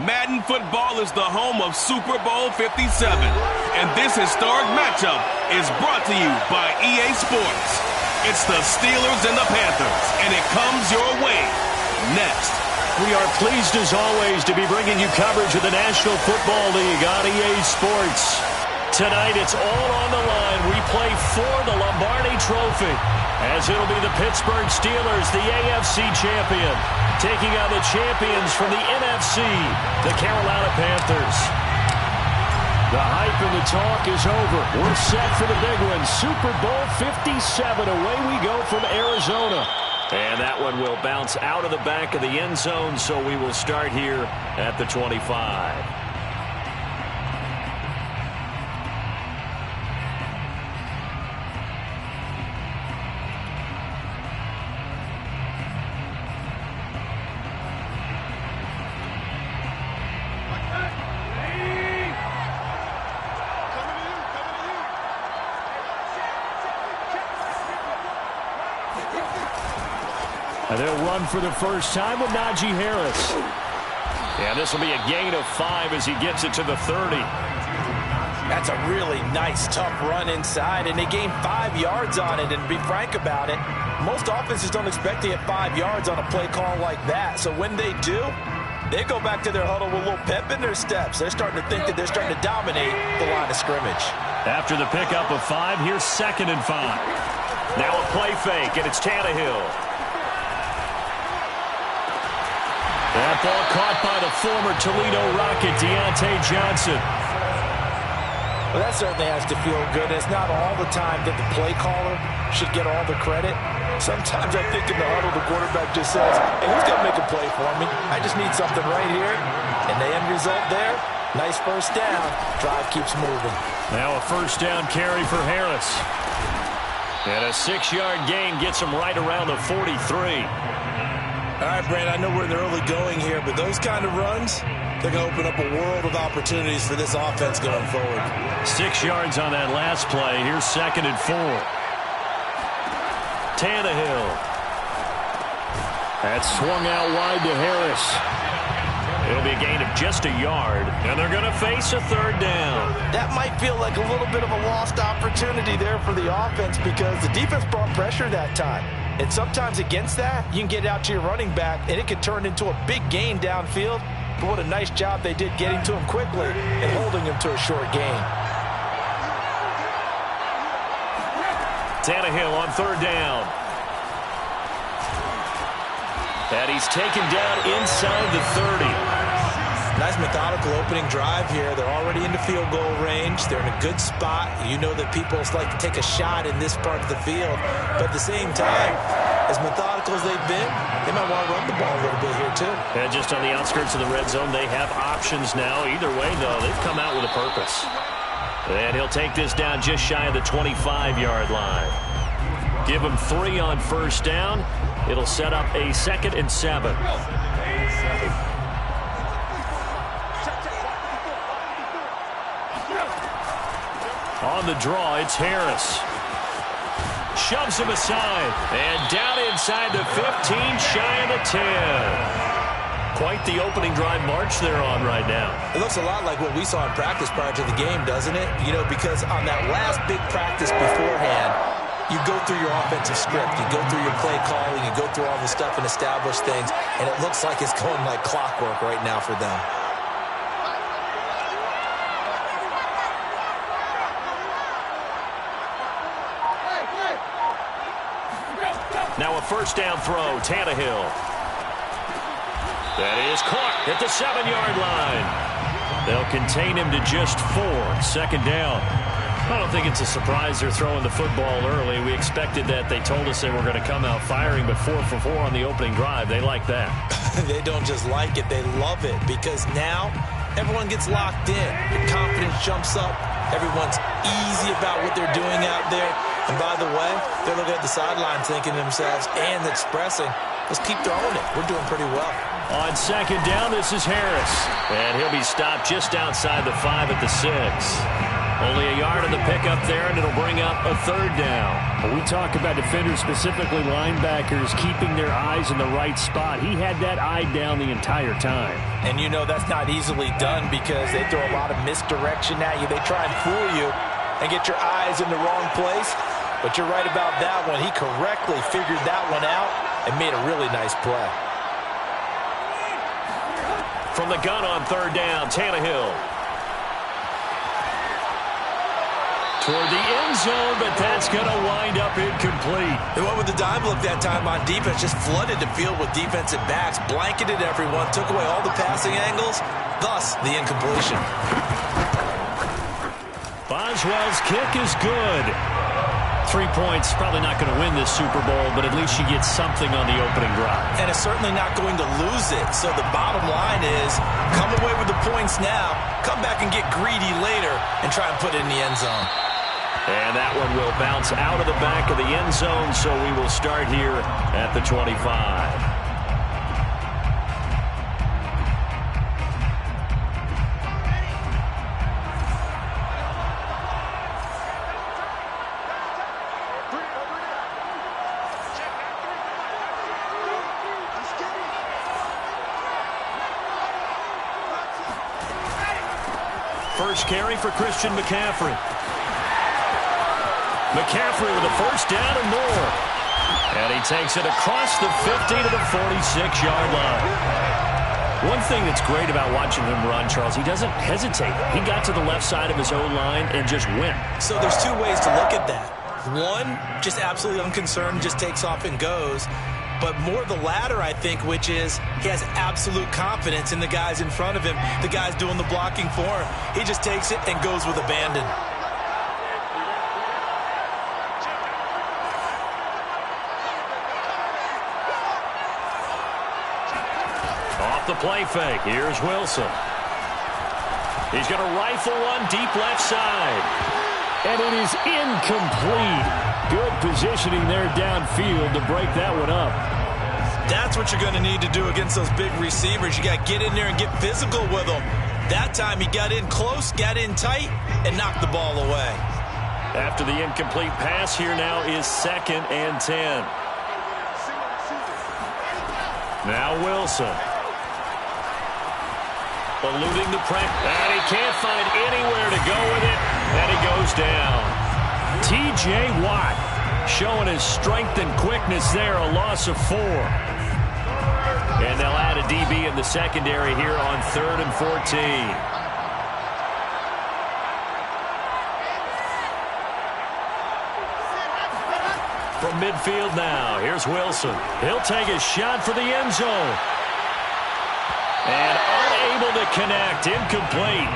Madden football is the home of Super Bowl 57. And this historic matchup is brought to you by EA Sports. It's the Steelers and the Panthers, and it comes your way next. We are pleased, as always, to be bringing you coverage of the National Football League on EA Sports. Tonight, it's all on the line. We play for the Lombardi Trophy, as it'll be the Pittsburgh Steelers, the AFC champion, taking on the champions from the NFC, the Carolina Panthers. The hype and the talk is over. We're set for the big one. Super Bowl 57. Away we go from Arizona. And that one will bounce out of the back of the end zone, so we will start here at the 25. And they'll run for the first time with Najee Harris. And this will be a gain of 5 as he gets it to the 30. That's a really nice, tough run inside, and they gained 5 yards on it. And to be frank about it, most offenses don't expect to get 5 yards on a play call like that. So when they do, they go back to their huddle with a little pep in their steps. They're starting to think that they're starting to dominate the line of scrimmage. After the pickup of 5, here's 2nd and 5. Now a play fake, and it's Tannehill. That ball caught by the former Toledo Rocket, Deontay Johnson. Well, that certainly has to feel good. It's not all the time that the play caller should get all the credit. Sometimes I think in the huddle, the quarterback just says, hey, who's going to make a play for me? I just need something right here. And the end result there, nice first down. Drive keeps moving. Now a first down carry for Harris. And a 6-yard gain gets him right around the 43. All right, Brand, I know we're in the early going here, but those kind of runs, they're going to open up a world of opportunities for this offense going forward. 6 yards on that last play. Here's 2nd and 4. Tannehill. That's swung out wide to Harris. It'll be a gain of just a yard, and they're going to face a 3rd down. That might feel like a little bit of a lost opportunity there for the offense because the defense brought pressure that time. And sometimes against that, you can get out to your running back, and it can turn into a big gain downfield. But what a nice job they did getting to him quickly and holding him to a short gain. Tannehill on 3rd down. And he's taken down inside the 30. Nice methodical opening drive here. They're already into field goal range. They're in a good spot. You know that people like to take a shot in this part of the field. But at the same time, as methodical as they've been, they might want to run the ball a little bit here too. And just on the outskirts of the red zone, they have options now. Either way, though, they've come out with a purpose. And he'll take this down just shy of the 25-yard line. Give him 3 on first down. It'll set up a 2nd and 7. On the draw, it's Harris. Shoves him aside. And down inside the 15, shy of the 10. Quite the opening drive march they're on right now. It looks a lot like what we saw in practice prior to the game, doesn't it? You know, because on that last big practice beforehand, you go through your offensive script. You go through your play calling. You go through all the stuff and establish things. And it looks like it's going like clockwork right now for them. Now a first down throw, Tannehill. That is caught at the 7-yard line. They'll contain him to just 4. 2nd down. I don't think it's a surprise they're throwing the football early. We expected that. They told us they were going to come out firing, but 4 for 4 on the opening drive. They like that. They don't just like it, they love it, because now everyone gets locked in. Your confidence jumps up. Everyone's easy about what they're doing out there. And by the way, they're looking at the sideline thinking to themselves and expressing, let's keep throwing it. We're doing pretty well. On 2nd down, this is Harris. And he'll be stopped just outside the 5 at the 6. Only a yard on the pickup there, and it'll bring up a 3rd down. When we talk about defenders, specifically linebackers, keeping their eyes in the right spot. He had that eye down the entire time. And you know that's not easily done because they throw a lot of misdirection at you. They try and fool you and get your eyes in the wrong place. But you're right about that one. He correctly figured that one out and made a really nice play. From the gun on 3rd down, Tannehill. Toward the end zone, but that's going to wind up incomplete. They went with the dime look that time on defense, just flooded the field with defensive backs, blanketed everyone, took away all the passing angles, thus the incompletion. Boswell's kick is good. 3 points, probably not going to win this Super Bowl, but at least you get something on the opening drive. And it's certainly not going to lose it. So the bottom line is, come away with the points now, come back and get greedy later, and try and put it in the end zone. And that one will bounce out of the back of the end zone, so we will start here at the 25. First carry for Christian McCaffrey. McCaffrey with a first down and more. And he takes it across the 50 to the 46-yard line. One thing that's great about watching him run, Charles, he doesn't hesitate. He got to the left side of his O-line and just went. So there's two ways to look at that. One, just absolutely unconcerned, just takes off and goes. But more the latter, I think, which is he has absolute confidence in the guys in front of him, the guys doing the blocking for him. He just takes it and goes with abandon. Off the play fake, here's Wilson. He's going to rifle one deep left side. And it is incomplete. Good positioning there downfield to break that one up. That's what you're going to need to do against those big receivers. You got to get in there and get physical with them. That time he got in close, got in tight, and knocked the ball away. After the incomplete pass, here now is 2nd and 10. Now Wilson. Eluding the pressure. And he can't find anywhere to go with it. And he goes down. T.J. Watt showing his strength and quickness there, a loss of 4. And they'll add a DB in the secondary here on 3rd and 14. From midfield now, here's Wilson. He'll take a shot for the end zone. And unable to connect, incomplete.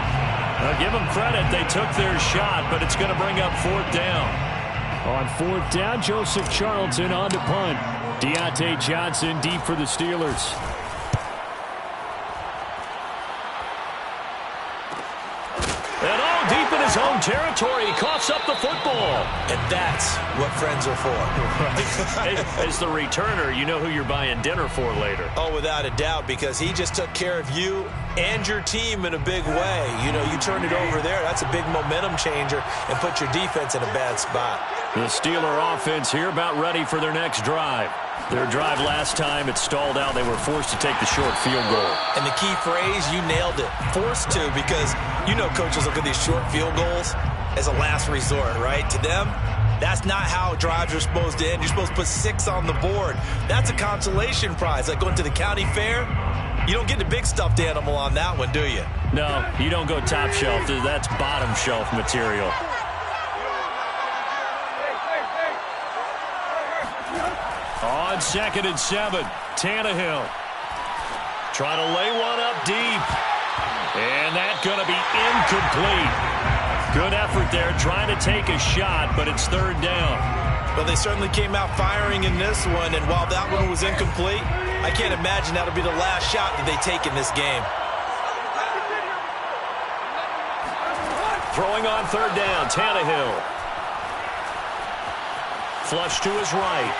Now give them credit, they took their shot, but it's going to bring up 4th down. On 4th down, Joseph Charlton on to punt. Deontay Johnson deep for the Steelers. And all deep in his own territory, he coughs up the football. And that's what friends are for. Right? As the returner, you know who you're buying dinner for later. Oh, without a doubt, because he just took care of you and your team in a big way. You know, you turn it over there, that's a big momentum changer and put your defense in a bad spot. The Steeler offense here about ready for their next drive. Their drive last time, it stalled out. They were forced to take the short field goal. And the key phrase, you nailed it. Forced to, because you know coaches look at these short field goals as a last resort, right? To them, that's not how drives are supposed to end. You're supposed to put 6 on the board. That's a consolation prize, like going to the county fair. You don't get the big stuffed animal on that one, do you? No, you don't go top shelf. That's bottom shelf material. On 2nd and 7, Tannehill. Trying to lay one up deep. And that's going to be incomplete. Good effort there, trying to take a shot, but it's 3rd down. Well, they certainly came out firing in this one, and while that one was incomplete, I can't imagine that'll be the last shot that they take in this game. Throwing on 3rd down, Tannehill. Flush to his right.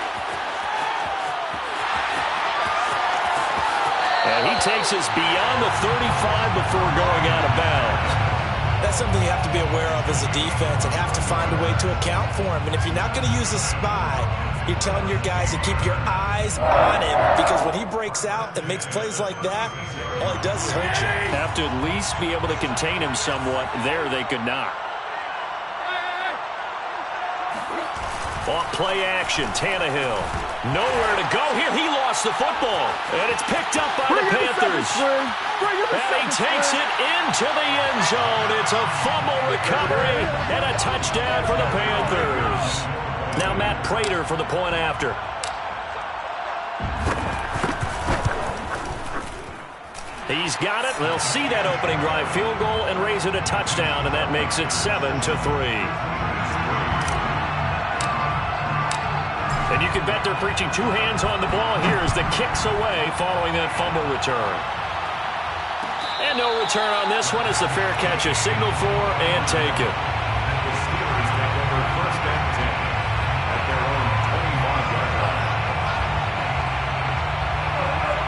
And he takes us beyond the 35 before going out of bounds. That's something you have to be aware of as a defense and have to find a way to account for him. And if you're not going to use a spy, you're telling your guys to keep your eyes on him, because when he breaks out and makes plays like that, all he does is hurt you. Have to at least be able to contain him somewhat. There they could not. Off play action, Tannehill. Nowhere to go here. He lost the football. And it's picked up by the Panthers. And he takes it into the end zone. It's a fumble recovery and a touchdown for the Panthers. Now Matt Prater for the point after. He's got it. They'll see that opening drive field goal and raise it a touchdown, and that makes it 7-3. And you can bet they're preaching two hands on the ball here as the kick's away following that fumble return. And no return on this one as the fair catch is signaled for and taken. The Steelers take over first and 10 at their own 25-yard line.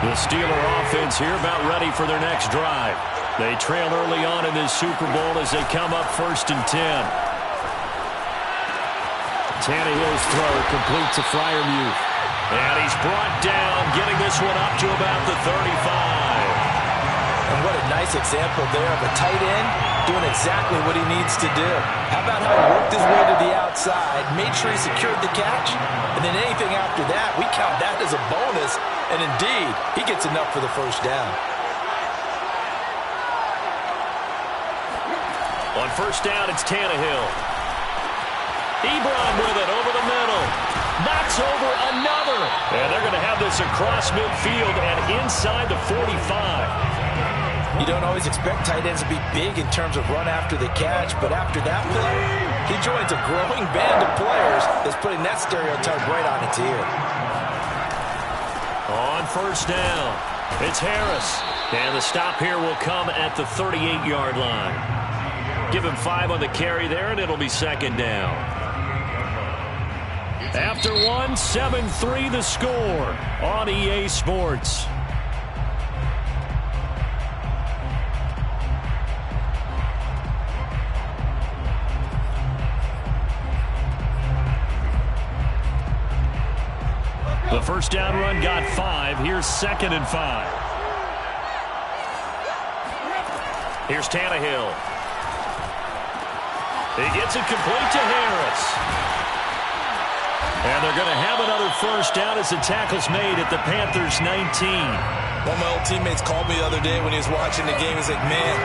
The Steeler offense here about ready for their next drive. They trail early on in this Super Bowl as they come up first and 10. Tannehill's throw complete to Freiermuth. And he's brought down, getting this one up to about the 35. And what a nice example there of a tight end doing exactly what he needs to do. How about how he worked his way to the outside, made sure he secured the catch, and then anything after that, we count that as a bonus. And indeed, he gets enough for the first down. On first down, it's Tannehill. Ebron with it over the middle. Knocks over another. And they're going to have this across midfield and inside the 45. You don't always expect tight ends to be big in terms of run after the catch, but after that play, he joins a growing band of players that's putting that stereotype right on its ear. On first down, it's Harris. And the stop here will come at the 38-yard line. Give him 5 on the carry there, and it'll be second down. After one, 7-3 the score on EA Sports. The first down run got 5. Here's second and 5. Here's Tannehill. He gets it complete to Harris. And they're going to have another first down as the tackle's made at the Panthers' 19. One of my old teammates called me the other day when he was watching the game. He's like, man,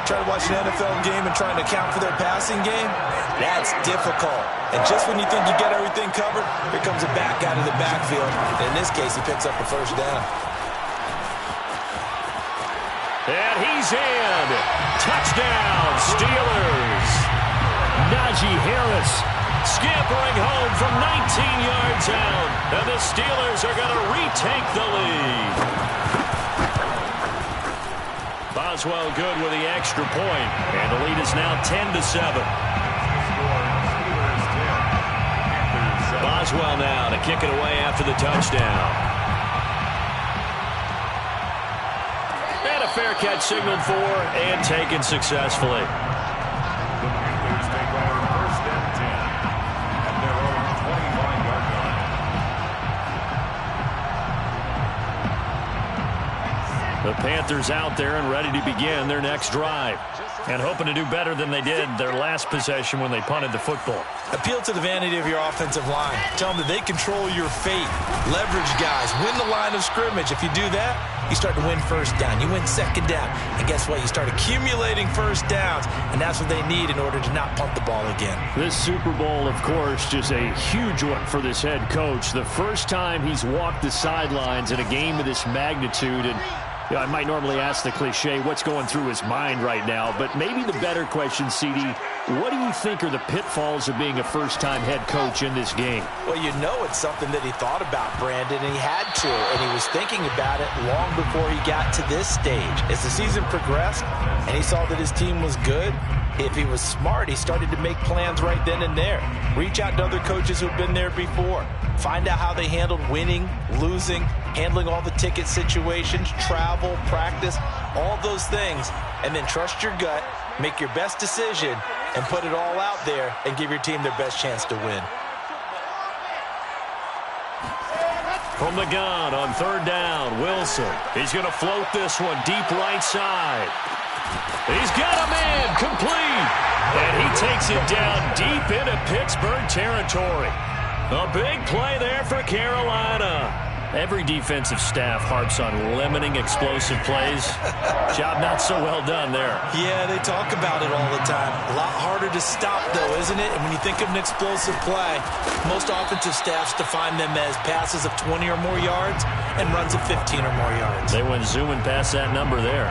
trying to watch an NFL game and trying to account for their passing game, that's difficult. And just when you think you get everything covered, here comes a back out of the backfield. In this case, he picks up a first down. And he's in. Touchdown, Steelers. Najee Harris scampering home from 19 yards out. And the Steelers are going to retake the lead. Boswell good with the extra point. And the lead is now 10-7. Boswell now to kick it away after the touchdown. And a fair catch signaled for and taken successfully. The Panthers take over first and 10 at their own 25-yard line. The Panthers out there and ready to begin their next drive. And hoping to do better than they did their last possession when they punted the football. Appeal to the vanity of your offensive line. Tell them that they control your fate. Leverage guys. Win the line of scrimmage. If you do that, you start to win first down. You win second down. And guess what? You start accumulating first downs. And that's what they need in order to not punt the ball again. This Super Bowl, of course, just a huge one for this head coach. The first time he's walked the sidelines in a game of this magnitude. And I might normally ask the cliche, what's going through his mind right now? But maybe the better question, CD, what do you think are the pitfalls of being a first-time head coach in this game? Well, you know it's something that he thought about, Brandon, and he had to. And he was thinking about it long before he got to this stage. As the season progressed and he saw that his team was good, if he was smart, he started to make plans right then and there. Reach out to other coaches who've been there before. Find out how they handled winning, losing, handling all the ticket situations, travel, practice, all those things. And then trust your gut, make your best decision, and put it all out there and give your team their best chance to win. From the gun on third down, Wilson. He's going to float this one deep right side. He's got a man complete. And he takes it down deep into Pittsburgh territory. A big play there for Carolina. Every defensive staff harps on limiting explosive plays. Job not so well done there. Yeah, they talk about it all the time. A lot harder to stop, though, isn't it? And when you think of an explosive play, most offensive staffs define them as passes of 20 or more yards and runs of 15 or more yards. They went zooming past that number there.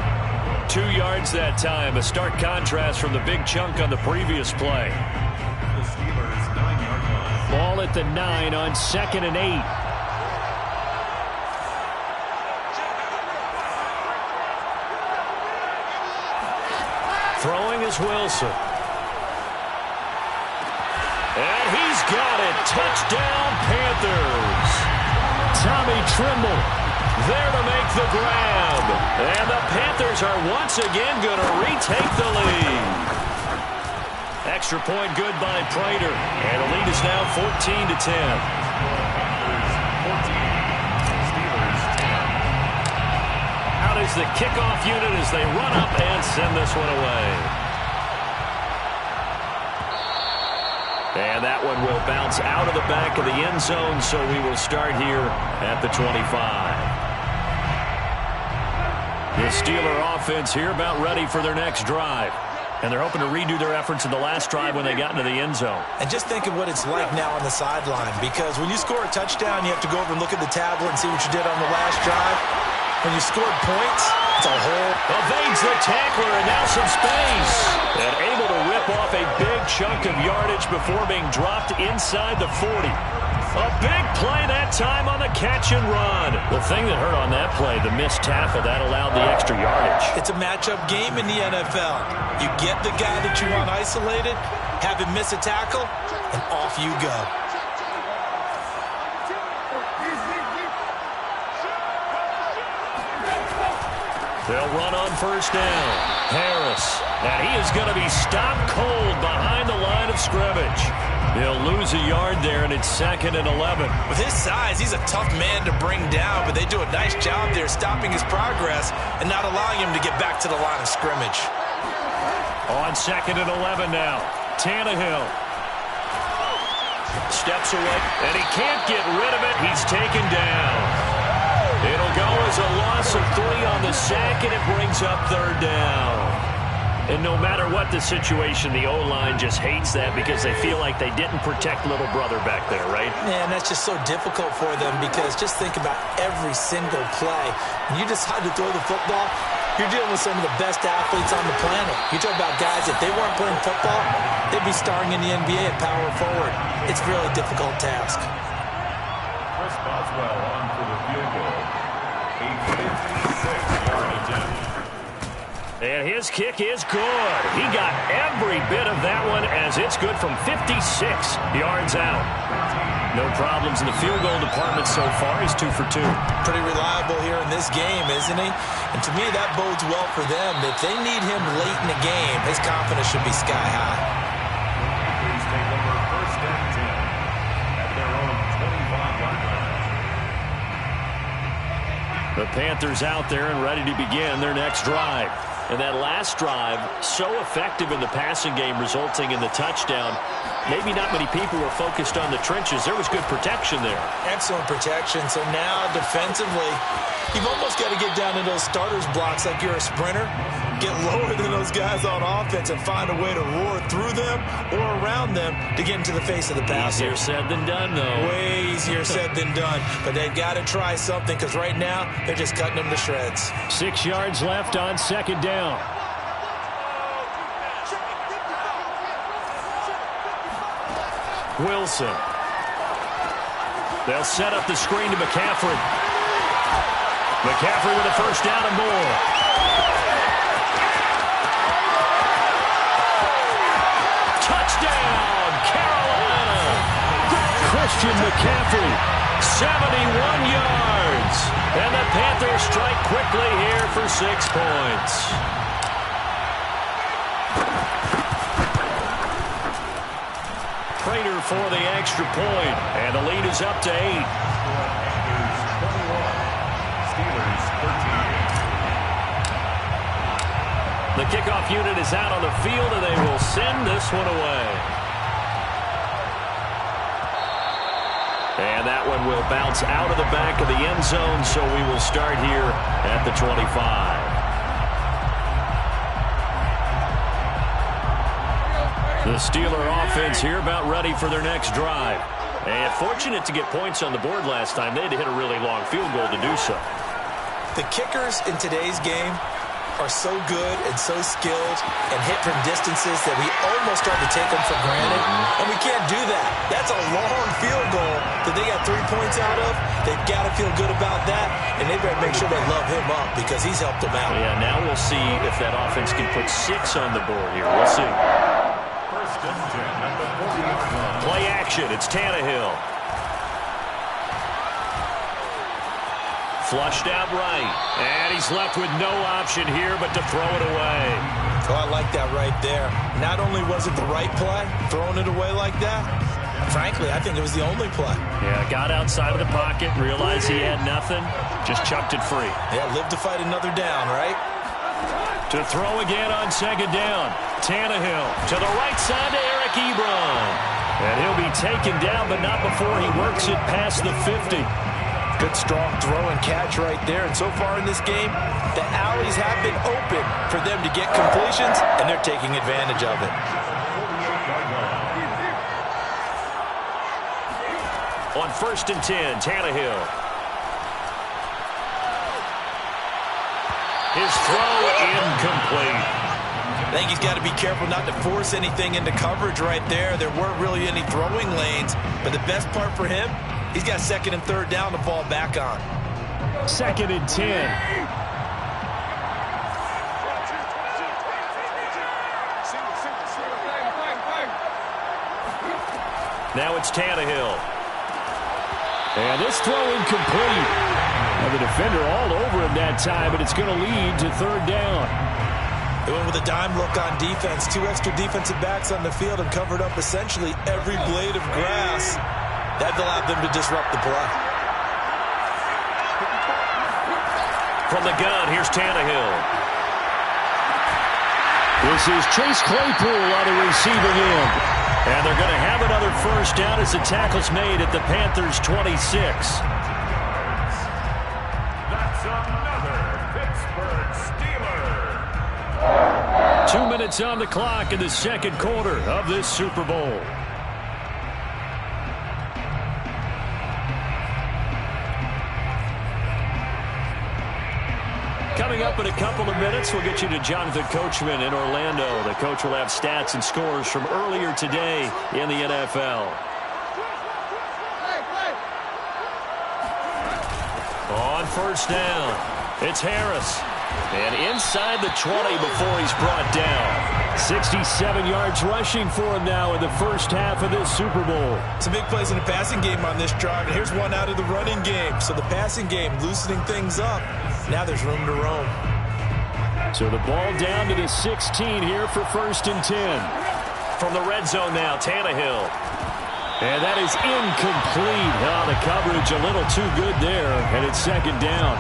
2 yards that time. A stark contrast from the big chunk on the previous play. The Steelers' 9-yard line. Ball at the 9 on 2nd and 8. Throwing is Wilson. And he's got it. Touchdown, Panthers. Tommy Trimble there to make the grab. And the Panthers are once again going to retake the lead. Extra point good by Prater. And the lead is now 14-10. Out is the kickoff unit as they run up and send this one away. And that one will bounce out of the back of the end zone, so we will start here at the 25. The Steeler offense here about ready for their next drive. And they're hoping to redo their efforts in the last drive when they got into the end zone. And just think of what it's like now on the sideline, because when you score a touchdown, you have to go over and look at the tablet and see what you did on the last drive. When you scored points, it's a hole. Evades the tackler and now some space. And able to rip off a big chunk of yardage before being dropped inside the 40. A big play that time on the catch and run. The thing that hurt on that play, the missed tackle, that allowed the extra yardage. It's a matchup game in the NFL. You get the guy that you want isolated, have him miss a tackle, and off you go. They'll run on first down. Harris. And he is going to be stopped cold behind the line of scrimmage. He'll lose a yard there, and it's 2nd and 11. With his size, he's a tough man to bring down, but they do a nice job there stopping his progress and not allowing him to get back to the line of scrimmage. On 2nd and 11 now. Tannehill. Steps away, and he can't get rid of it. He's taken down. It'll go as a loss of 3 on the sack, and it brings up 3rd down. And no matter what the situation, the O-line just hates that because they feel like they didn't protect little brother back there, right? Man, that's just so difficult for them because just think about every single play. When you decide to throw the football, you're dealing with some of the best athletes on the planet. You talk about guys, if they weren't playing football, they'd be starring in the NBA at power forward. It's a really difficult task. Chris Boswell on for the field goal. A 56-yard attempt. And his kick is good. He got every bit of that one as it's good from 56 yards out. No problems in the field goal department so far. He's 2 for 2. Pretty reliable here in this game, isn't he? And to me, that bodes well for them. If they need him late in the game, his confidence should be sky high. Please take over first and 10 at their own 25-yard line. The Panthers out there and ready to begin their next drive. And that last drive, so effective in the passing game, resulting in the touchdown. Maybe not many people were focused on the trenches. There was good protection there. Excellent protection. So now, defensively, you've almost got to get down to those starters blocks like you're a sprinter. Get lower than those guys on offense and find a way to roar through them or around them to get into the face of the passer. Easier said than done, though. Way easier said than done. But they've got to try something because right now, they're just cutting them to shreds. 6 yards left on 2nd down. Wilson. They'll set up the screen to McCaffrey. McCaffrey with a first down and more. Touchdown, Carolina. Christian McCaffrey, 71 yards. And the Panthers strike quickly here for 6 points. Prater for the extra point, and the lead is up to 8. Panthers 21, Steelers 13. The kickoff unit is out on the field, and they will send this one away. And that one will bounce out of the back of the end zone, so we will start here at the 25. The Steeler offense here about ready for their next drive. And fortunate to get points on the board last time. They had to hit a really long field goal to do so. The kickers in today's game are so good and so skilled and hit from distances that we almost start to take them for granted, and we can't do that. That's a long field goal that they got 3 points out of. They've got to feel good about that, and they better make sure they love him up because he's helped them out. Yeah, now we'll see if that offense can put 6 on the board here. We'll see. First and 10 at the 40-yard line. Play action. It's Tannehill. Flushed out right. And he's left with no option here but to throw it away. Oh, I like that right there. Not only was it the right play, throwing it away like that, frankly, I think it was the only play. Yeah, got outside of the pocket, realized he had nothing, just chucked it free. Yeah, live to fight another down, right? To throw again on second down. Tannehill to the right side to Eric Ebron. And he'll be taken down, but not before he works it past the 50. Good, strong throw and catch right there. And so far in this game, the alleys have been open for them to get completions, and they're taking advantage of it. On first and 10, Tannehill. His throw incomplete. I think he's got to be careful not to force anything into coverage right there. There weren't really any throwing lanes, but the best part for him, he's got second and third down to fall back on. Second and 10. Now it's Tannehill. And this throw incomplete. And the defender all over him that time, but it's going to lead to third down. They went with a dime look on defense. 2 extra defensive backs on the field and covered up essentially every blade of grass. That allowed them to disrupt the play. From the gun, here's Tannehill. This is Chase Claypool on the receiving end. And they're going to have another first down as the tackle's made at the Panthers' 26. That's another Pittsburgh Steeler. 2 minutes on the clock in the second quarter of this Super Bowl. Coming up in a couple of minutes, we'll get you to Jonathan Coachman in Orlando. The coach will have stats and scores from earlier today in the NFL. On first down, it's Harris. And inside the 20 before he's brought down. 67 yards rushing for him now in the first half of this Super Bowl. Some big plays in the passing game on this drive, and here's one out of the running game. So the passing game loosening things up. Now there's room to roam. So the ball down to the 16 here for first and 10. From the red zone now, Tannehill. And that is incomplete. Oh, the coverage a little too good there, and it's second down.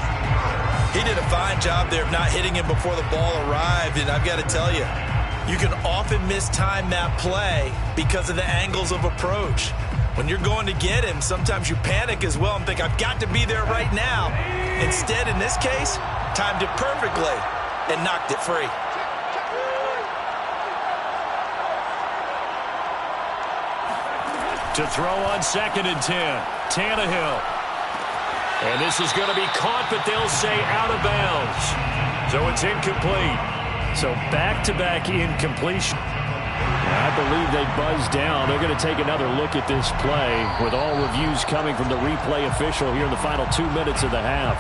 He did a fine job there of not hitting him before the ball arrived, and I've got to tell you, you can often mistime that play because of the angles of approach. When you're going to get him, sometimes you panic as well and think, I've got to be there right now. Instead, in this case, timed it perfectly and knocked it free. To throw on second and 10, Tannehill. And this is going to be caught, but they'll say out of bounds. So it's incomplete. So back-to-back incompletion. I believe they buzzed down. They're going to take another look at this play with all reviews coming from the replay official here in the final 2 minutes of the half.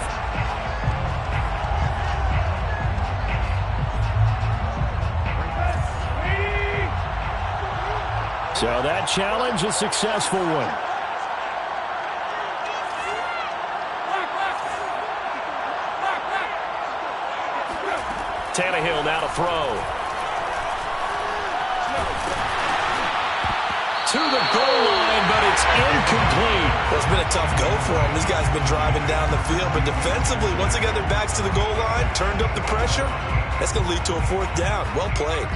So that challenge, a successful one. Tannehill now to throw. To the goal line, but it's incomplete. Well, it's been a tough go for him. These guys have been driving down the field, but defensively, once they got their backs to the goal line, turned up the pressure, that's going to lead to a fourth down. Well played.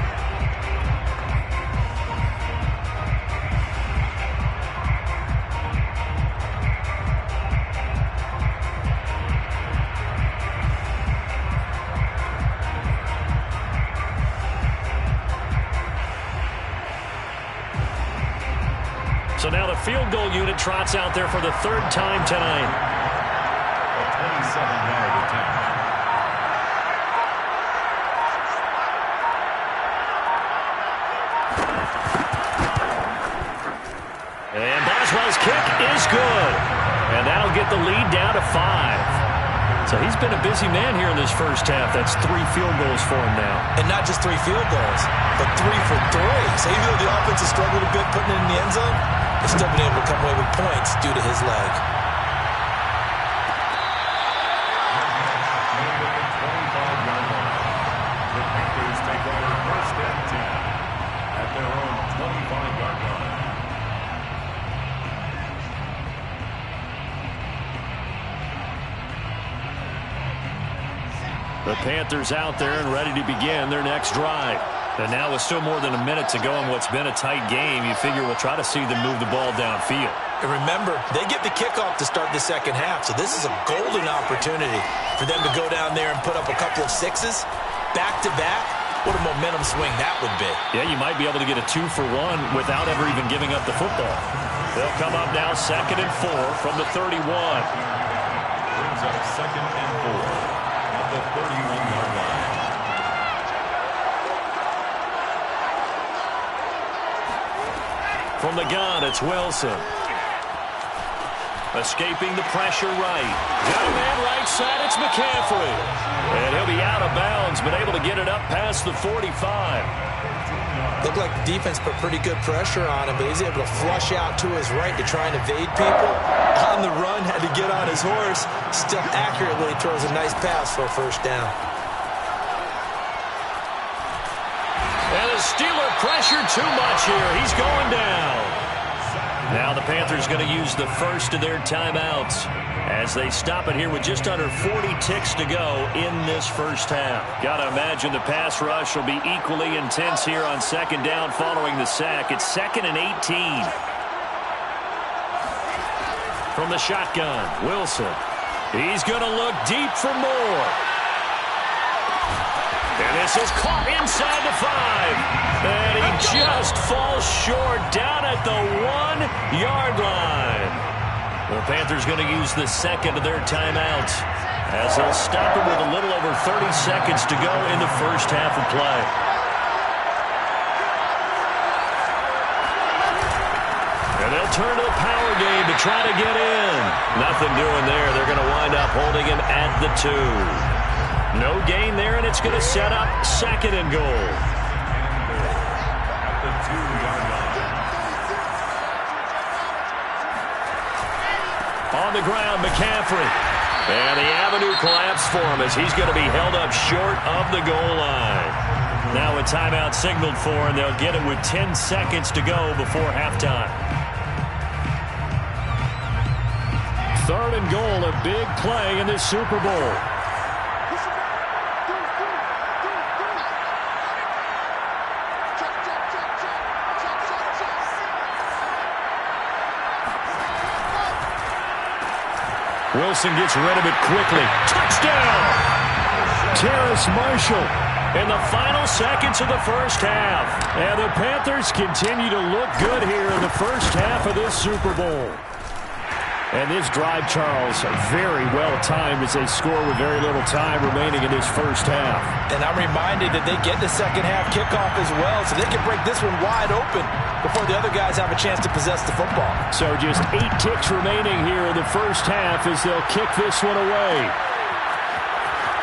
So now the field goal unit trots out there for the third time tonight. A 27-yard attempt. his kick is good. And that'll get the lead down to 5. So he's been a busy man here in this first half. That's 3 field goals for him now. And not just 3 field goals, but 3 for 3. So even though the offense has struggled a bit putting it in the end zone, they've still been able to come away with points due to his leg. The Panthers take over first and 10 at their own 25-yard line. The Panthers out there and ready to begin their next drive. And now with still more than a minute to go in what's been a tight game, you figure we'll try to see them move the ball downfield. And remember, they get the kickoff to start the second half, so this is a golden opportunity for them to go down there and put up a couple of 6s back-to-back. What a momentum swing that would be. Yeah, you might be able to get a 2-for-1 without ever even giving up the football. They'll come up now 2nd and 4 from the 31. Brings up 2nd and 4 at the 31-yard line. From the gun, it's Wilson. Escaping the pressure right. Got a man right side, it's McCaffrey. And he'll be out of bounds, but able to get it up past the 45. Looked like the defense put pretty good pressure on him, but he's able to flush out to his right to try and evade people. On the run, had to get on his horse. Still accurately throws a nice pass for a first down. And the Steeler pressure too much here. He's going down. Now the Panthers going to use the first of their timeouts as they stop it here with just under 40 ticks to go in this first half. Got to imagine the pass rush will be equally intense here on second down following the sack. It's 2nd and 18. From the shotgun, Wilson. He's going to look deep for more. And this is caught inside the 5. And he just falls short down at the 1-yard line. The Panthers going to use the second of their timeouts as they'll stop it with a little over 30 seconds to go in the first half of play. And they'll turn to the power game to try to get in. Nothing doing there. They're going to wind up holding him at the 2. No gain there, and it's going to set up 2nd and goal. At the 2-yard line. On the ground, McCaffrey. And the avenue collapsed for him as he's going to be held up short of the goal line. Now a timeout signaled for, and they'll get it with 10 seconds to go before halftime. 3rd and goal, a big play in this Super Bowl. Wilson gets rid of it quickly. Touchdown! Terrace Marshall in the final seconds of the first half. And the Panthers continue to look good here in the first half of this Super Bowl. And this drive, Charles, very well timed as they score with very little time remaining in this first half. And I'm reminded that they get the second half kickoff as well, so they can break this one wide open before the other guys have a chance to possess the football. So just 8 ticks remaining here in the first half as they'll kick this one away.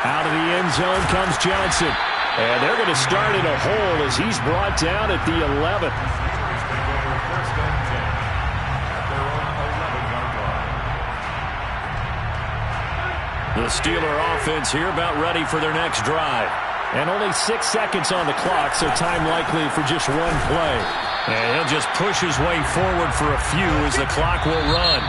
Out of the end zone comes Johnson. And they're going to start in a hole as he's brought down at the 11th. The Steeler offense here about ready for their next drive. And only 6 seconds on the clock, so time likely for just one play. And he'll just push his way forward for a few as the clock will run.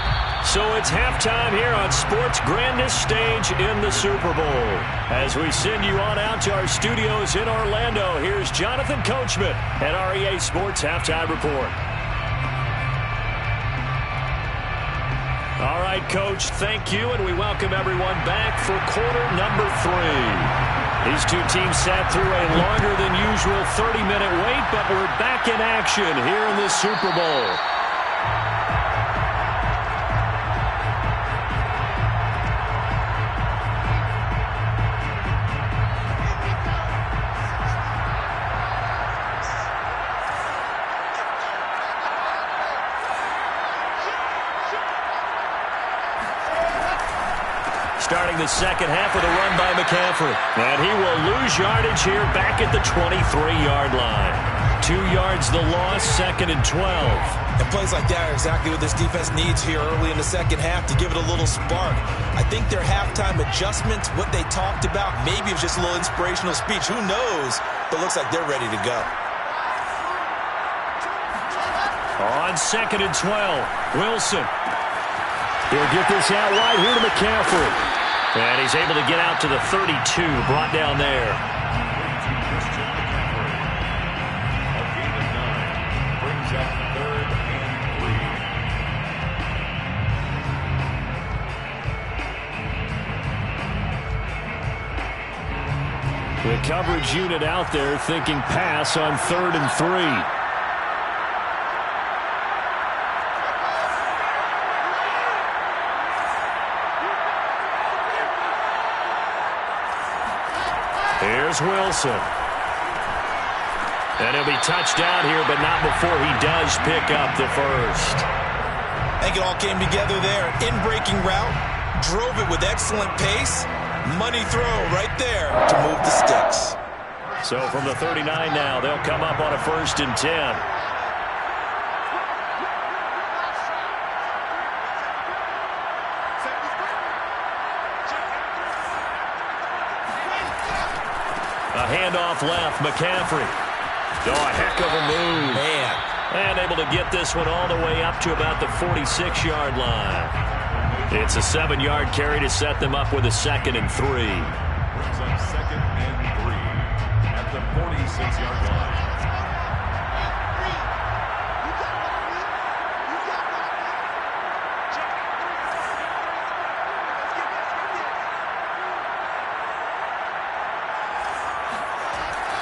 So it's halftime here on sports' grandest stage in the Super Bowl. As we send you on out to our studios in Orlando, here's Jonathan Coachman at our EA Sports Halftime Report. All right, Coach, thank you, and we welcome everyone back for quarter number 3. These two teams sat through a longer than usual 30-minute wait, but we're back in action here in the Super Bowl. starting the second half with a run by McCaffrey. And he will lose yardage here back at the 23-yard line. 2 yards the loss, 2nd and 12. And plays like that are exactly what this defense needs here early in the second half to give it a little spark. I think their halftime adjustments, what they talked about, maybe it was just a little inspirational speech. Who knows? But it looks like they're ready to go. On 2nd and 12, Wilson. He'll get this out wide here to McCaffrey. And he's able to get out to the 32, brought down there. The coverage unit out there thinking pass on 3rd and 3. Here's Wilson. And he'll be touched down here, but not before he does pick up the first. I think it all came together there. In-breaking route, drove it with excellent pace. Money throw right there to move the sticks. So from the 39 now, they'll come up on a 1st and 10. A handoff left, McCaffrey. Oh, a heck of a move. Man. And able to get this one all the way up to about the 46-yard line. It's a 7-yard carry to set them up with a 2nd and 3. Brings up 2nd and 3 at the 46-yard line.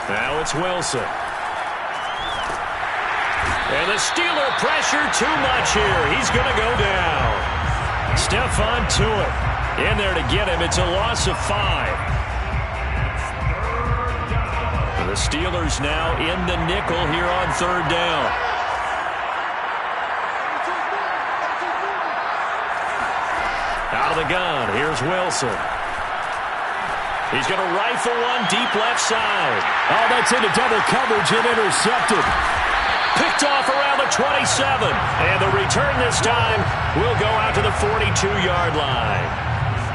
Now it's Wilson. And the Steeler pressure too much here. He's going to go down. Stephon Tuitt in there to get him. It's a loss of 5. The Steelers now in the nickel here on 3rd down. Out of the gun, here's Wilson. He's going to rifle one deep left side. Oh, that's into double coverage and intercepted. Picked off around the 27. And the return this time will go out to the 42-yard line.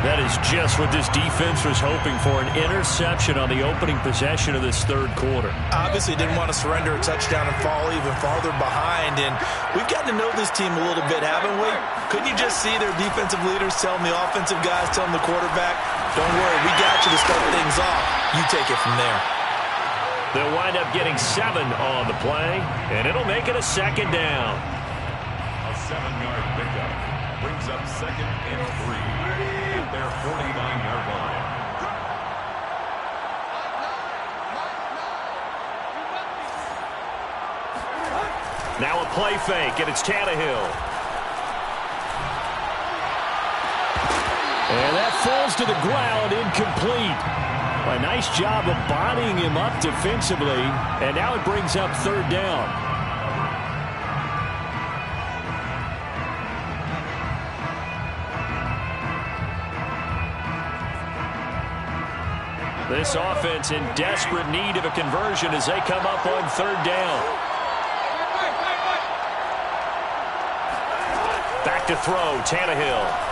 That is just what this defense was hoping for, an interception on the opening possession of this 3rd quarter. Obviously didn't want to surrender a touchdown and fall even farther behind. And we've gotten to know this team a little bit, haven't we? Couldn't you just see their defensive leaders telling the offensive guys, telling the quarterback, don't worry, we got you to start things off. You take it from there. They'll wind up getting 7 on the play, and it'll make it a 2nd down. A 7-yard pickup brings up 2nd and 3 at their 49-yard line. Now a play fake, and it's Tannehill. And that falls to the ground, incomplete. A nice job of bodying him up defensively, and now it brings up 3rd down. This offense in desperate need of a conversion as they come up on 3rd down. Back to throw, Tannehill.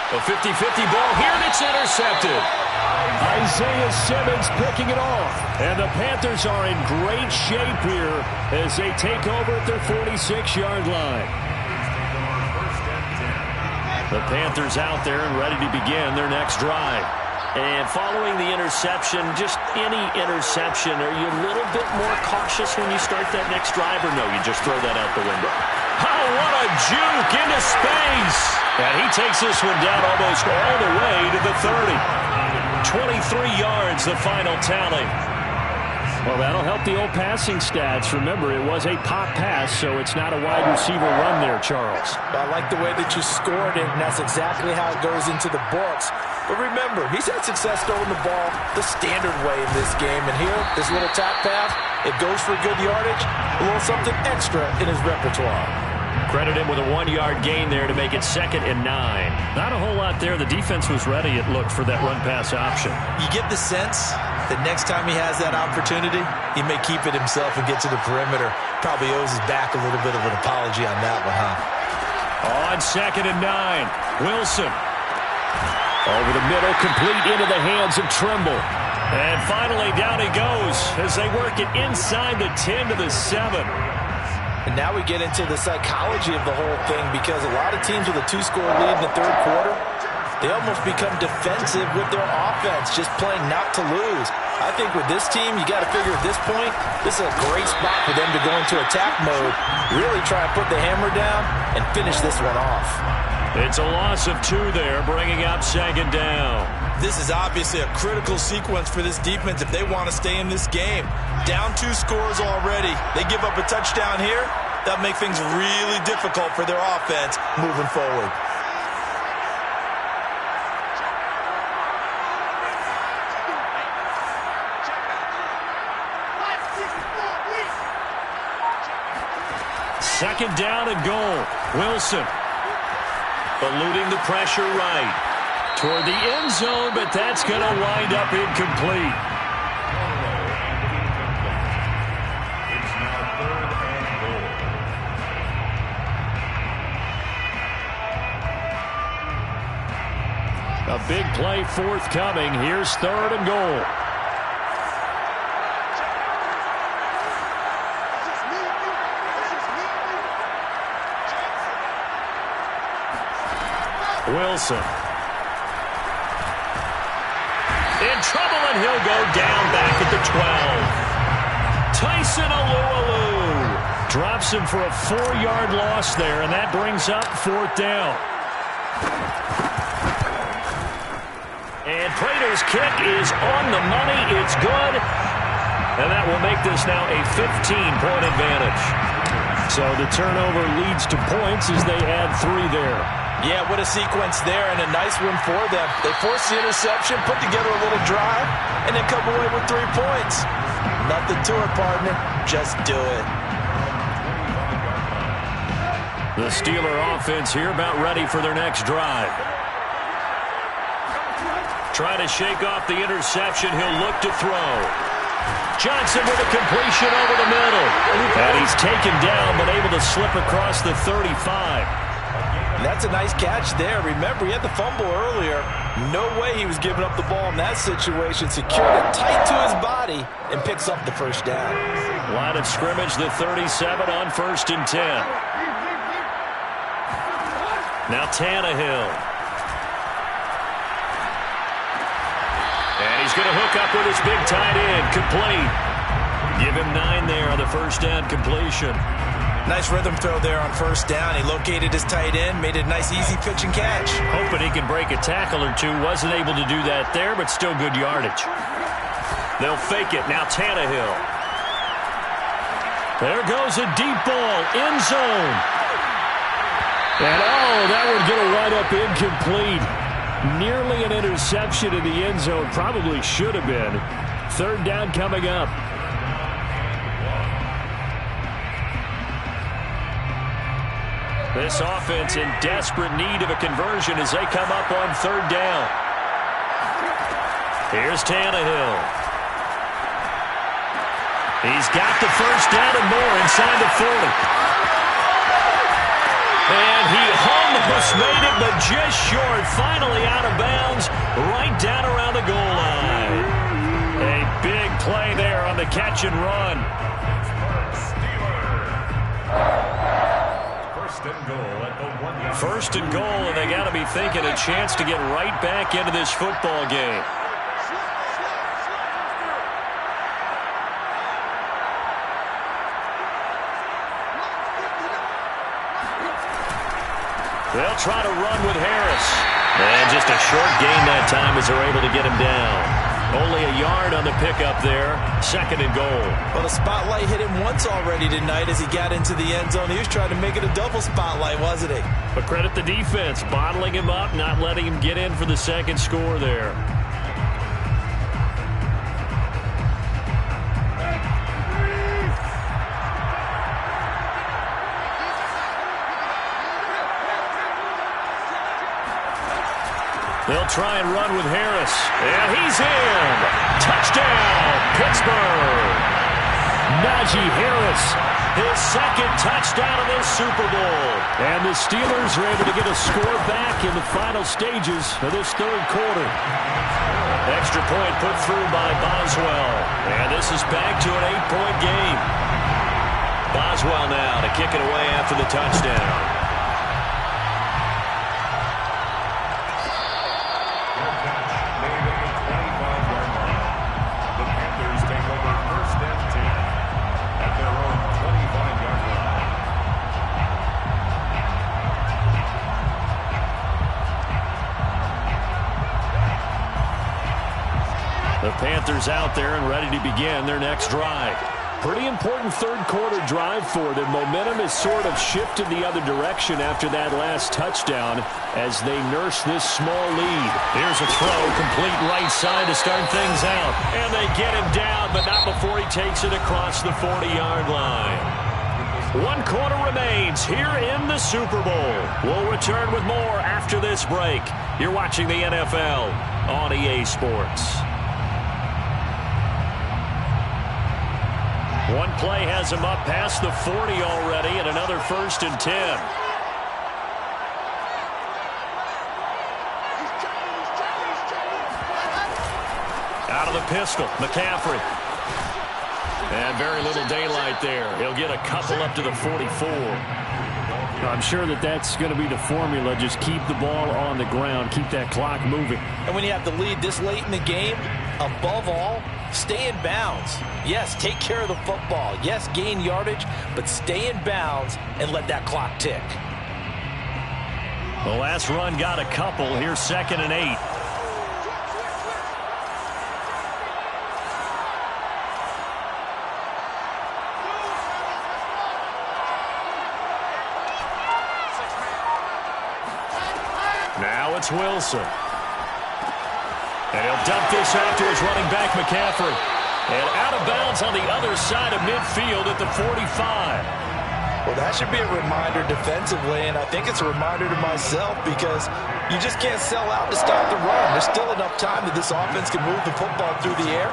A 50-50 ball here, and it's intercepted. Isaiah Simmons picking it off. And the Panthers are in great shape here as they take over at their 46-yard line. The Panthers out there and ready to begin their next drive. And following the interception, just any interception, are you a little bit more cautious when you start that next drive, or no, you just throw that out the window? Oh, what a juke into space. And he takes this one down almost all the way to the 30. 23 yards, the final tally. Well, that'll help the old passing stats. Remember, it was a pop pass, so it's not a wide receiver run there, Charles. I like the way that you scored it, and that's exactly how it goes into the books. But remember, he's had success throwing the ball the standard way in this game. And here, this little tap pass, it goes for good yardage, a little something extra in his repertoire. Credit him with a 1-yard gain there to make it 2nd and 9. Not a whole lot there. The defense was ready, it looked, for that run-pass option. You get the sense that next time he has that opportunity, he may keep it himself and get to the perimeter. Probably owes his back a little bit of an apology on that one, huh? On 2nd and 9, Wilson. Over the middle, complete into the hands of Trimble. And finally, down he goes as they work it inside the 10 to the 7. And now we get into the psychology of the whole thing, because a lot of teams with a 2-score lead in the third quarter, they almost become defensive with their offense, just playing not to lose. I think with this team, you got to figure at this point, this is a great spot for them to go into attack mode, really try and put the hammer down and finish this one off. It's a loss of 2 there, bringing up 2nd down. This is obviously a critical sequence for this defense if they want to stay in this game. Down 2 scores already. They give up a touchdown here. That'll make things really difficult for their offense moving forward. Second down and goal. Wilson eluding the pressure right toward the end zone, but that's going to wind up incomplete. It's now 3rd and goal. A big play forthcoming. Here's 3rd and goal. Wilson. In trouble, and he'll go down back at the 12. Tyson Alualu drops him for a 4-yard loss there, and that brings up 4th down. And Prato's kick is on the money. It's good. And that will make this now a 15-point advantage. So the turnover leads to points as they add 3 there. Yeah, what a sequence there, and a nice one for them. They forced the interception, put together a little drive, and then come away with 3 points. Nothing to it, partner. Just do it. The Steeler offense here about ready for their next drive. Trying to shake off the interception. He'll look to throw. Johnson with a completion over the middle. And he's taken down, but able to slip across the 35. That's a nice catch there. Remember, he had the fumble earlier. No way he was giving up the ball in that situation. Secured it tight to his body and picks up the 1st down. Line of scrimmage, the 37 on 1st and 10. Now Tannehill. And he's going to hook up with his big tight end. Complete. Give him 9 there on the 1st down completion. Nice rhythm throw there on 1st down. He located his tight end, made it a nice, easy pitch and catch. Hoping he can break a tackle or 2. Wasn't able to do that there, but still good yardage. They'll fake it. Now Tannehill. There goes a deep ball. End zone. And, that one's going to wind up incomplete. Nearly an interception in the end zone. Probably should have been. 3rd down coming up. This offense in desperate need of a conversion as they come up on 3rd down. Here's Tannehill. He's got the 1st down and more inside the 40. And he almost made it, but just short. Finally out of bounds, right down around the goal line. A big play there on the catch and run. 1st and goal, and they got to be thinking a chance to get right back into this football game. They'll try to run with Harris. And just a short gain that time as they're able to get him down. Only a yard on the pickup there. 2nd and goal. Well, the spotlight hit him once already tonight as he got into the end zone. He was trying to make it a double spotlight, wasn't he? But credit the defense, bottling him up, not letting him get in for the 2nd score there. They'll try and run with Harris. And he's in. Touchdown, Pittsburgh. Najee Harris, his second touchdown of this Super Bowl. And the Steelers are able to get a score back in the final stages of this third quarter. Extra point put through by Boswell. And this is back to an 8-point game. Boswell now to kick it away after the touchdown. The Panthers out there and ready to begin their next drive. Pretty important third quarter drive for them. Momentum has sort of shifted the other direction after that last touchdown as they nurse this small lead. Here's a throw, complete right side to start things out. And they get him down, but not before he takes it across the 40-yard line. 1 quarter remains here in the Super Bowl. We'll return with more after this break. You're watching the NFL on EA Sports. One play has him up past the 40 already, and another 1st and 10. Out of the pistol, McCaffrey. And very little daylight there. He'll get a couple up to the 44. I'm sure that's going to be the formula. Just keep the ball on the ground. Keep that clock moving. And when you have the lead this late in the game, above all, stay in bounds. Yes, take care of the football. Yes, gain yardage, but stay in bounds and let that clock tick. The last run got a couple. Here's 2nd and 8. Now it's Wilson. And he'll dump this out to his running back, McCaffrey. And out of bounds on the other side of midfield at the 45. Well, that should be a reminder defensively, and I think it's a reminder to myself because you just can't sell out to stop the run. There's still enough time that this offense can move the football through the air,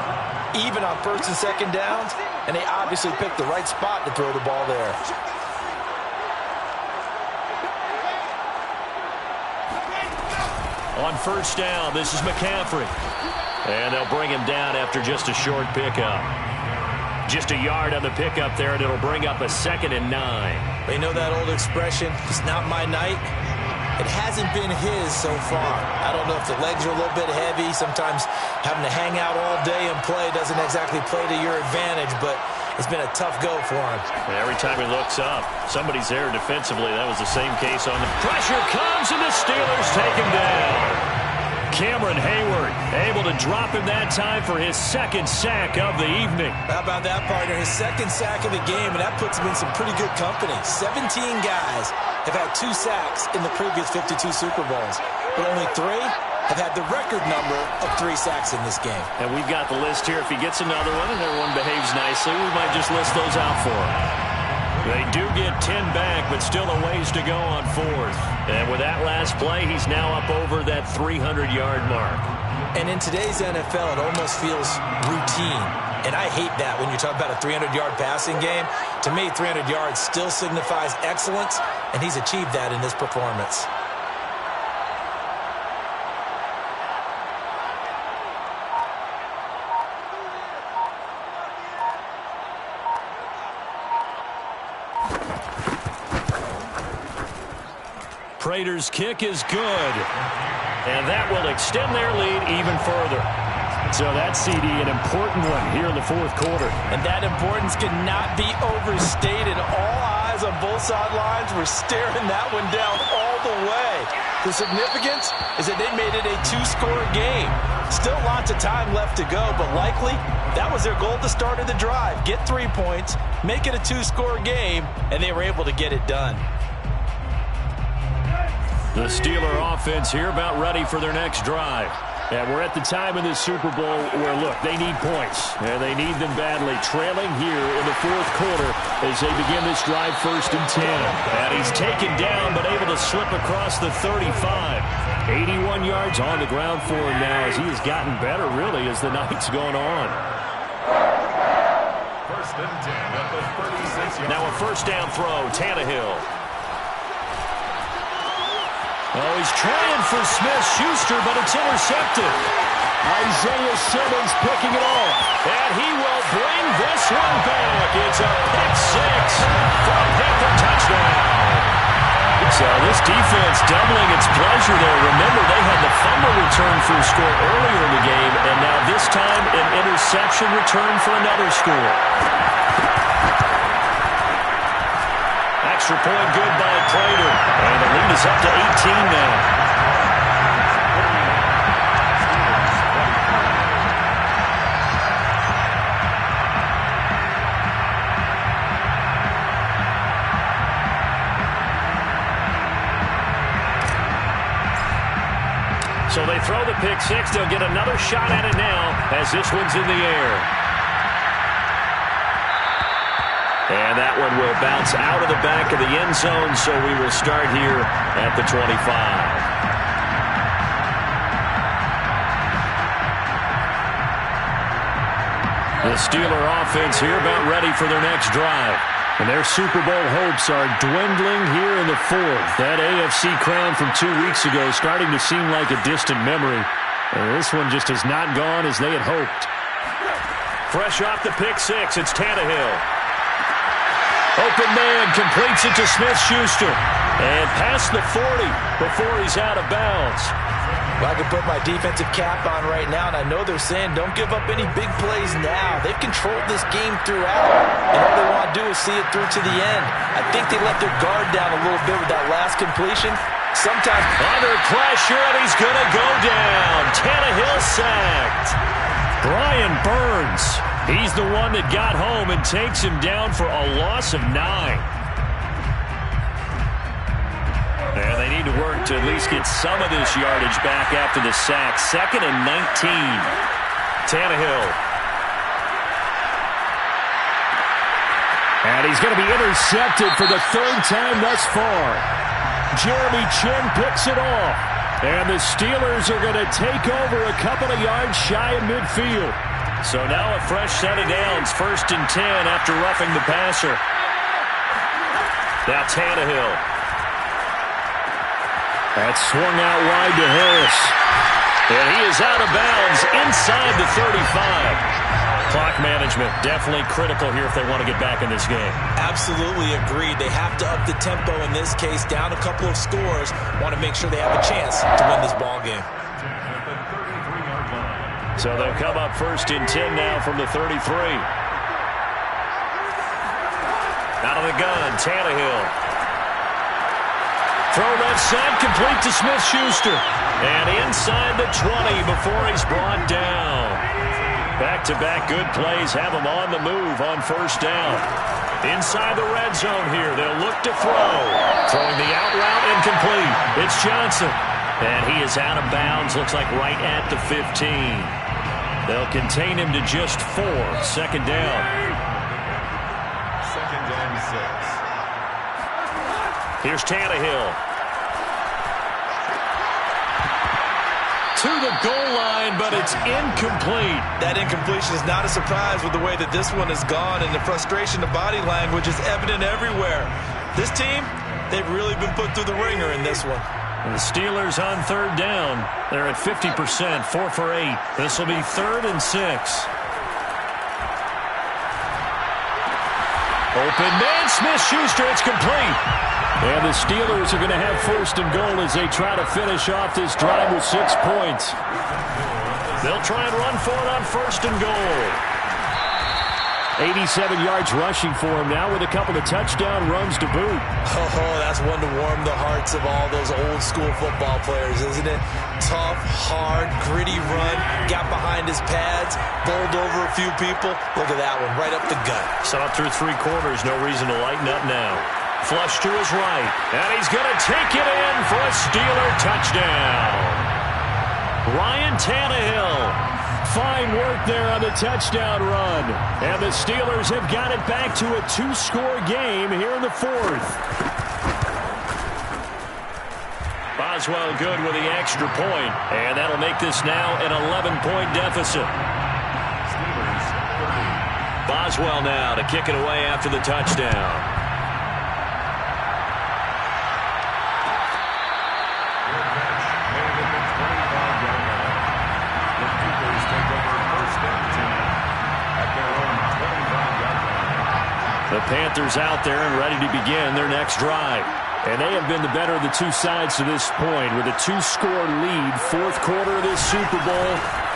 even on 1st and 2nd downs, and they obviously picked the right spot to throw the ball there. On 1st down, this is McCaffrey. And they'll bring him down after just a short pickup. Just a yard on the pickup there, and it'll bring up a 2nd and 9. You know that old expression, it's not my night? It hasn't been his so far. I don't know if the legs are a little bit heavy. Sometimes having to hang out all day and play doesn't exactly play to your advantage, but it's been a tough go for him. And every time he looks up, somebody's there defensively. That was the same case on the pressure comes, and the Steelers take him down. Cameron Hayward able to drop him that time for his 2nd sack of the evening. How about that, partner? His 2nd sack of the game, and that puts him in some pretty good company. 17 guys have had 2 sacks in the previous 52 Super Bowls, but only 3 have had the record number of 3 sacks in this game. And we've got the list here. If he gets another one and everyone behaves nicely, we might just list those out for him. They do get 10 back, but still a ways to go on 4th. And with that last play, he's now up over that 300-yard mark. And in today's NFL, it almost feels routine. And I hate that when you talk about a 300-yard passing game. To me, 300 yards still signifies excellence, and he's achieved that in this performance. Prater's kick is good. And that will extend their lead even further. So that CD, an important one here in the 4th quarter. And that importance cannot be overstated. All eyes on both sidelines were staring that one down all the way. The significance is that they made it a 2-score game. Still lots of time left to go, but likely that was their goal at the start of the drive. Get 3 points, make it a 2-score game, and they were able to get it done. The Steeler offense here about ready for their next drive. And we're at the time in this Super Bowl where, look, they need points. And they need them badly. Trailing here in the 4th quarter as they begin this drive 1st and 10. And he's taken down but able to slip across the 35. 81 yards on the ground for him now as he has gotten better, really, as the night's gone on. First and 10 at the 36-yard. Now a first down throw, Tannehill. Oh, he's trying for Smith-Schuster, but it's intercepted. Isaiah Simmons picking it off. And he will bring this one back. It's a pick six for a Panther touchdown. So this defense doubling its pleasure there. Remember, they had the fumble return for a score earlier in the game, and now this time an interception return for another score. Extra point good by Prater. And the lead is up to 18 now. So they throw the pick six. They'll get another shot at it now as this one's in the air. And that one will bounce out of the back of the end zone, so we will start here at the 25. The Steeler offense here about ready for their next drive. And their Super Bowl hopes are dwindling here in the fourth. That AFC crown from 2 weeks ago is starting to seem like a distant memory. And this one just has not gone as they had hoped. Fresh off the pick six, it's Tannehill. Open man completes it to Smith-Schuster. And past the 40 before he's out of bounds. Well, I could put my defensive cap on right now, and I know they're saying don't give up any big plays now. They've controlled this game throughout, and all they want to do is see it through to the end. I think they let their guard down a little bit with that last completion. Sometimes under pressure, and he's going to go down. Tannehill sacked. Brian Burns, he's the one that got home and takes him down for a loss of 9. And they need to work to at least get some of this yardage back after the sack. 2nd and 19. Tannehill. And he's going to be intercepted for the 3rd time thus far. Jeremy Chin picks it off. And the Steelers are going to take over a couple of yards shy of midfield. So now a fresh set of downs. 1st and 10 after roughing the passer. Now Tannehill. That's swung out wide to Harris. And he is out of bounds inside the 35. Clock management definitely critical here if they want to get back in this game. Absolutely agreed. They have to up the tempo in this case. Down a couple of scores. Want to make sure they have a chance to win this ball game. So they'll come up 1st and 10 now from the 33. Out of the gun, Tannehill. Throw left side, complete to Smith-Schuster. And inside the 20 before he's brought down. Back-to-back good plays have him on the move on 1st down. Inside the red zone here, they'll look to throw. Throwing the out route incomplete. It's Johnson. And he is out of bounds, looks like right at the 15. They'll contain him to just 4. 2nd down. 2nd and 6. Here's Tannehill. To the goal line, but it's incomplete. That incompletion is not a surprise with the way that this one has gone, and the frustration, the body language is evident everywhere. This team, they've really been put through the ringer in this one. And the Steelers on 3rd down. They're at 50%, 4 for 8. This will be 3rd and 6. Open man, Smith-Schuster, it's complete. And the Steelers are going to have 1st and goal as they try to finish off this drive with 6 points. They'll try and run for it on 1st and goal. 87 yards rushing for him now with a couple of touchdown runs to boot. Oh, that's one to warm the hearts of all those old school football players, isn't it? Tough, hard, gritty run, got behind his pads, bowled over a few people. Look at that one, right up the gut. Saw it through 3 quarters, no reason to lighten up now. Flush to his right, and he's going to take it in for a Steeler touchdown. Ryan Tannehill. Fine work there on the touchdown run. And the Steelers have got it back to a 2-score game here in the 4th. Boswell good with the extra point, and that'll make this now an 11-point deficit. Steelers 30. Boswell now to kick it away after the touchdown. The Panthers out there and ready to begin their next drive. And they have been the better of the two sides to this point with a 2-score lead, fourth quarter of this Super Bowl,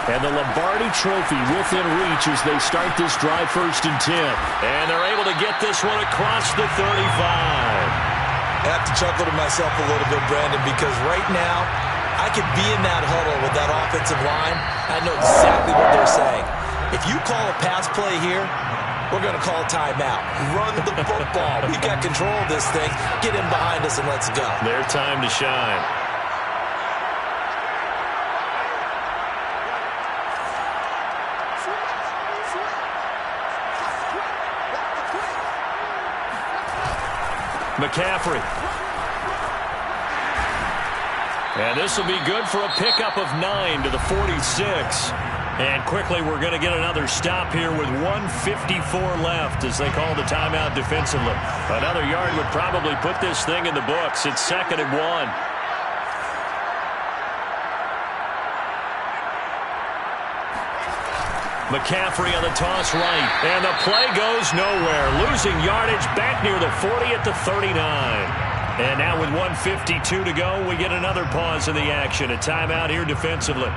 and the Lombardi Trophy within reach as they start this drive 1st and 10. And they're able to get this one across the 35. I have to chuckle to myself a little bit, Brandon, because right now I could be in that huddle with that offensive line. I know exactly what they're saying. If you call a pass play here, we're going to call timeout. Run the football. We got control of this thing. Get in behind us and let's go. Their time to shine. McCaffrey. And this will be good for a pickup of 9 to the 46. And quickly, we're going to get another stop here with 1:54 left as they call the timeout defensively. Another yard would probably put this thing in the books. It's 2nd and 1. McCaffrey on the toss right. And the play goes nowhere. Losing yardage back near the 40 at the 39. And now with 1:52 to go, we get another pause in the action. A timeout here defensively.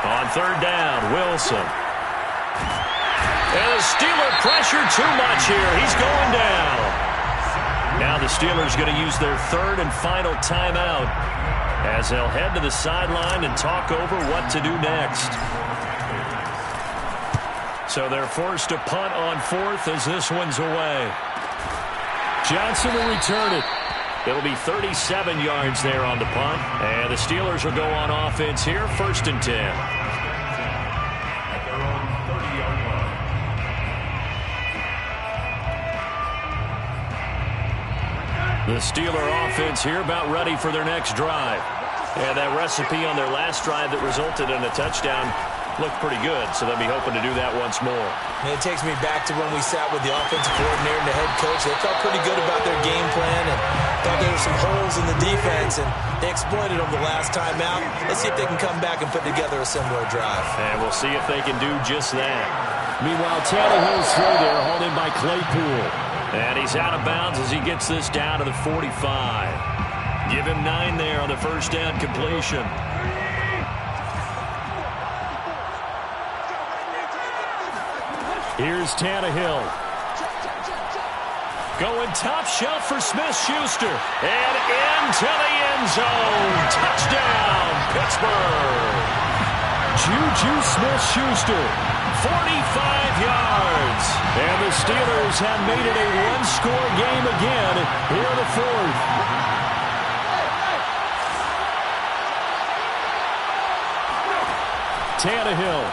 On 3rd down, Wilson. And the Steeler pressure too much here. He's going down. Now the Steelers going to use their 3rd and final timeout as they'll head to the sideline and talk over what to do next. So they're forced to punt on 4th as this one's away. Johnson will return it. It'll be 37 yards there on the punt. And the Steelers will go on offense here, 1st and 10. At their own 30-yard line. The Steeler offense here about ready for their next drive. And that recipe on their last drive that resulted in a touchdown looked pretty good, so they'll be hoping to do that once more. And it takes me back to when we sat with the offensive coordinator and the head coach. They felt pretty good about their game plan and thought there were some holes in the defense, and they exploited them the last time out. Let's see if they can come back and put together a similar drive. And we'll see if they can do just that. Meanwhile, Tannehill's throw there, hauled in by Claypool. And he's out of bounds as he gets this down to the 45. Give him 9 there on the 1st down completion. Here's Tannehill. Going top shelf for Smith-Schuster. And into the end zone. Touchdown, Pittsburgh. Juju Smith-Schuster, 45 yards. And the Steelers have made it a 1-score game again here in the 4th. Tannehill.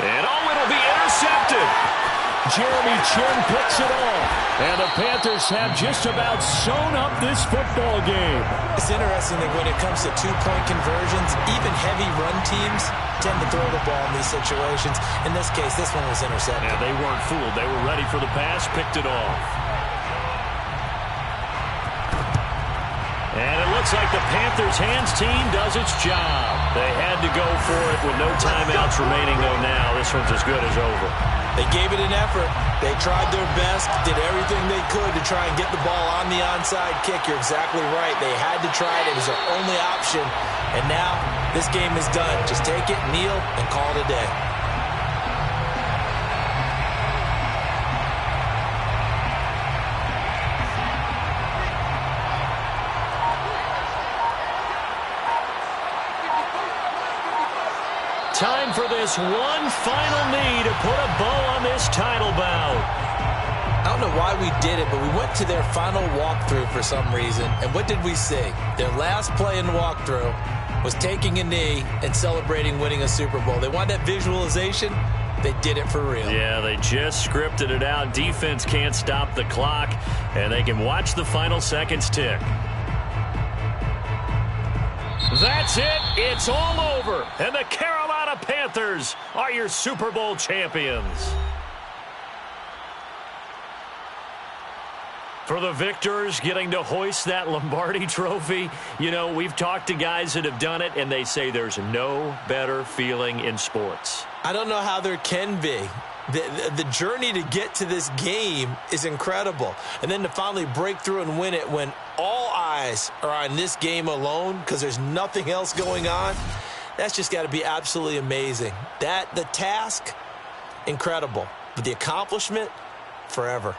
And it'll be intercepted. Jeremy Chin picks it off. And the Panthers have just about sewn up this football game. It's interesting that when it comes to 2-point conversions, even heavy run teams tend to throw the ball in these situations. In this case, this one was intercepted. Yeah, they weren't fooled. They were ready for the pass, picked it off. And it looks like the Panthers' hands team does its job. They had to go for it with no timeouts remaining, though now. This one's as good as over. They gave it an effort. They tried their best, did everything they could to try and get the ball on the onside kick. You're exactly right. They had to try it. It was their only option. And now this game is done. Just take it, kneel, and call it a day. Time for this one final knee to put a bow on this title bout. I don't know why we did it, but we went to their final walkthrough for some reason. And what did we see? Their last play in the walkthrough was taking a knee and celebrating winning a Super Bowl. They wanted that visualization. They did it for real. Yeah, they just scripted it out. Defense can't stop the clock, and they can watch the final seconds tick. That's it. It's all over. And the Carolina Panthers are your Super Bowl champions. For the victors, getting to hoist that Lombardi trophy, you know, we've talked to guys that have done it, and they say there's no better feeling in sports. I don't know how there can be. The journey to get to this game is incredible. And then to finally break through and win it when all eyes are on this game alone because there's nothing else going on, that's just got to be absolutely amazing. The task, incredible. But the accomplishment, forever.